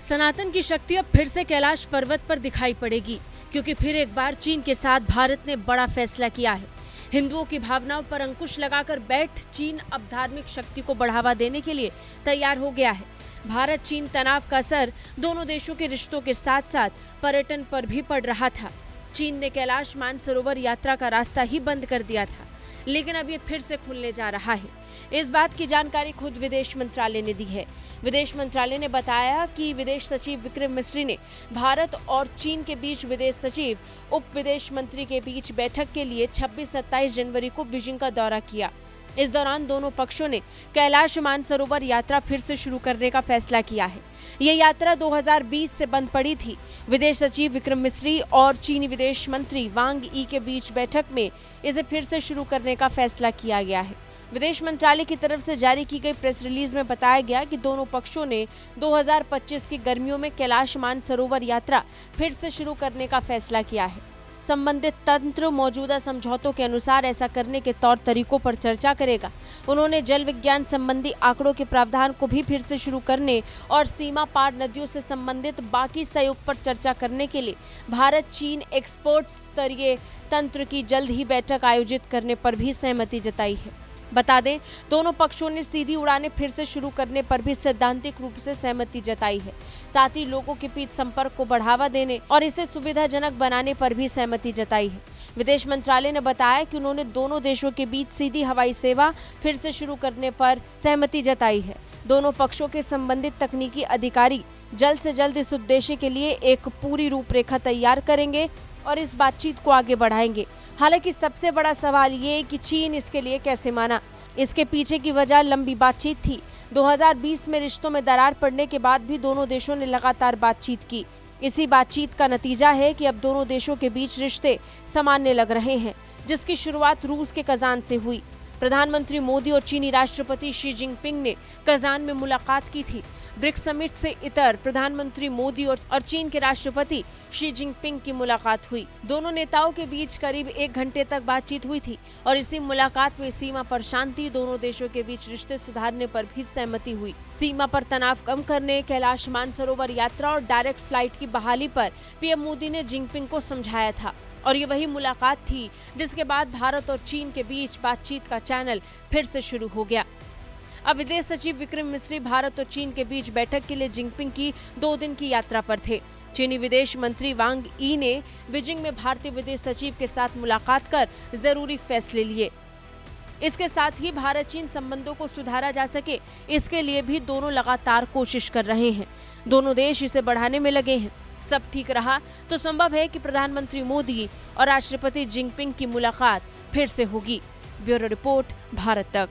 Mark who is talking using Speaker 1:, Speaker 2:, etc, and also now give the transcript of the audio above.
Speaker 1: सनातन की शक्ति अब फिर से कैलाश पर्वत पर दिखाई पड़ेगी, क्योंकि फिर एक बार चीन के साथ भारत ने बड़ा फैसला किया है। हिंदुओं की भावनाओं पर अंकुश लगाकर बैठ चीन अब धार्मिक शक्ति को बढ़ावा देने के लिए तैयार हो गया है। भारत चीन तनाव का असर दोनों देशों के रिश्तों के साथ साथ पर्यटन पर भी पड़ रहा था। चीन ने कैलाश मानसरोवर यात्रा का रास्ता ही बंद कर दिया था, लेकिन अब ये फिर से खुलने जा रहा है। इस बात की जानकारी खुद विदेश मंत्रालय ने दी है। विदेश मंत्रालय ने बताया कि विदेश सचिव विक्रम मिस्री ने भारत और चीन के बीच विदेश सचिव, उप विदेश मंत्री के बीच बैठक के लिए 26-27 जनवरी को बीजिंग का दौरा किया। इस दौरान दोनों पक्षों ने कैलाश मानसरोवर यात्रा फिर से शुरू करने का फैसला किया है। ये यात्रा 2020 से बंद पड़ी थी। विदेश सचिव विक्रम मिस्री और चीनी विदेश मंत्री वांग यी के बीच बैठक में इसे फिर से शुरू करने का फैसला किया गया है। विदेश मंत्रालय की तरफ से जारी की गई प्रेस रिलीज में बताया गया कि दोनों पक्षों ने 2025 की गर्मियों में कैलाश मानसरोवर यात्रा फिर से शुरू करने का फैसला किया है। संबंधित तंत्र मौजूदा समझौतों के अनुसार ऐसा करने के तौर तरीकों पर चर्चा करेगा। उन्होंने जल विज्ञान संबंधी आंकड़ों के प्रावधान को भी फिर से शुरू करने और सीमा पार नदियों से संबंधित बाकी सहयोग पर चर्चा करने के लिए भारत चीन एक्सपर्ट स्तरीय तंत्र की जल्द ही बैठक आयोजित करने पर भी सहमति जताई है। बता दें, दोनों पक्षों ने सीधी उड़ानें फिर से शुरू करने पर भी सैद्धांतिक रूप से सहमति जताई है। साथ ही लोगों के बीच संपर्क को बढ़ावा देने और इसे सुविधाजनक बनाने पर भी सहमति जताई है। विदेश मंत्रालय ने बताया कि उन्होंने दोनों देशों के बीच सीधी हवाई सेवा फिर से शुरू करने पर सहमति जताई है। दोनों पक्षों के संबंधित तकनीकी अधिकारी जल्द से जल्द इस उद्देश्य के लिए एक पूरी रूपरेखा तैयार करेंगे और इस बातचीत को आगे बढ़ाएंगे। हालांकि सबसे बड़ा सवाल ये है कि चीन इसके लिए कैसे माना। इसके पीछे की वजह लंबी बातचीत थी। 2020 में रिश्तों में दरार पड़ने के बाद भी दोनों देशों ने लगातार बातचीत की। इसी बातचीत का नतीजा है कि अब दोनों देशों के बीच रिश्ते सामान्य लग रहे हैं, जिसकी शुरुआत रूस के कजान से हुई। प्रधानमंत्री मोदी और चीनी राष्ट्रपति शी जिनपिंग ने कजान में मुलाकात की थी। ब्रिक्स समिट से इतर प्रधानमंत्री मोदी और चीन के राष्ट्रपति शी जिनपिंग की मुलाकात हुई। दोनों नेताओं के बीच करीब 1 घंटे तक बातचीत हुई थी और इसी मुलाकात में सीमा पर शांति, दोनों देशों के बीच रिश्ते सुधारने पर भी सहमति हुई। सीमा पर तनाव कम करने, कैलाश मानसरोवर यात्रा और डायरेक्ट फ्लाइट की बहाली पर पीएम मोदी ने जिनपिंग को समझाया था। और ये वही मुलाकात थी जिसके बाद भारत और चीन के बीच बातचीत का चैनल फिर से शुरू हो गया। अब विदेश सचिव विक्रम मिस्री भारत और चीन के बीच बैठक के लिए जिनपिंग की 2 दिन की यात्रा पर थे। चीनी विदेश मंत्री वांग यी ने बीजिंग में भारतीय विदेश सचिव के साथ मुलाकात कर जरूरी फैसले लिए। इसके साथ ही भारत चीन संबंधों को सुधारा जा सके, इसके लिए भी दोनों लगातार कोशिश कर रहे हैं। दोनों देश इसे बढ़ाने में लगे हैं। सब ठीक रहा तो संभव है कि प्रधानमंत्री मोदी और राष्ट्रपति जिनपिंग की मुलाकात फिर से होगी। ब्यूरो रिपोर्ट, भारत तक।